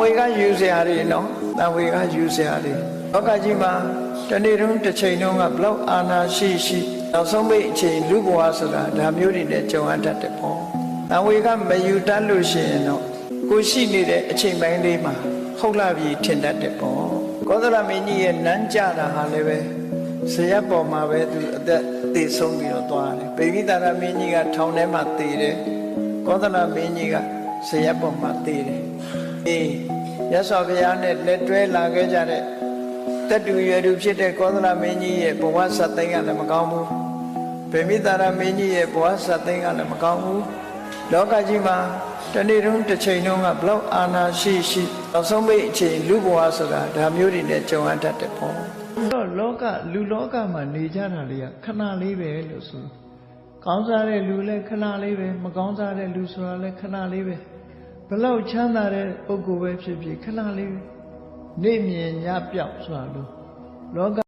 ဝေကယူเสียရတယ်နော်တန်ဝေကယူเสียရတယ်လောကကြီးမှာတနေ့တုန်းတစ်ချိန်တုန်းကဘလောက်အာနာရှိနောက်ဆုံးပိတ်အချိန်လူဘဝဆိုတာဒါမျိုးတွေနဲ့ကြုံရတတ်တယ်ပေါ့တန်ဝေကမယူတတ်လို့ရှိရင်တော့ကိုရှိနေတဲ့အချိန်ပိုင်းလေးမှာဟုတ်လာပြီထင်တတ်တယ်ပေါ့ကောသလမင်းကြီးရဲ့နန်းကြတာဟာလည်းပဲဇယက်ပေါ်မှာပဲသူအသက်သေဆုံးပြီးတော့သွားတယ်ပေမိတာရမင်းကြီးကထောင်ထဲမှာသေတယ်ကောသလမင်းကြီးကဇယက်ပေါ်မှာသေတယ်ရသော်ဘုရားနဲ့လက်တွဲလာခဲ့ကြတဲ့တတူရွယ်သူဖြစ်တဲ့ကောသလမင်းကြီးရဲ့ဘဝဆက်သိမ်းကလည်းမကောင်းဘူးပေမိတာရမင်းကြီးရဲ့ဘဝဆက်သိမ်းကလည်းမကောင်းဘူးလောကကြီးမှာတနေ့တုန်းတစ်ချိန်တုန်းကဘလောက်အာနာရှိနောက်ဆုံးပိတ်အချိန်လူဘဝဆိုတာဒါမျိုးတွေနဲ့ကြုံရတတ်တယ်ပေါ့တော့လူလောကမှာနေကြတာလေးကခဏလေးပဲလို့ဆိုကောင်းစားတဲ့လူလည်းခဏလေးပဲမကောင်းစားတဲ့လူဆိုတာလည်းခဏလေးပဲဘလောက်ချမ်းသာတဲ့ပုဂ္ဂိုလ်ပဲဖြစ်ဖြစ်ခဏလေးပဲနေမြင်ညပြောက်ဆိုတာလို့လောက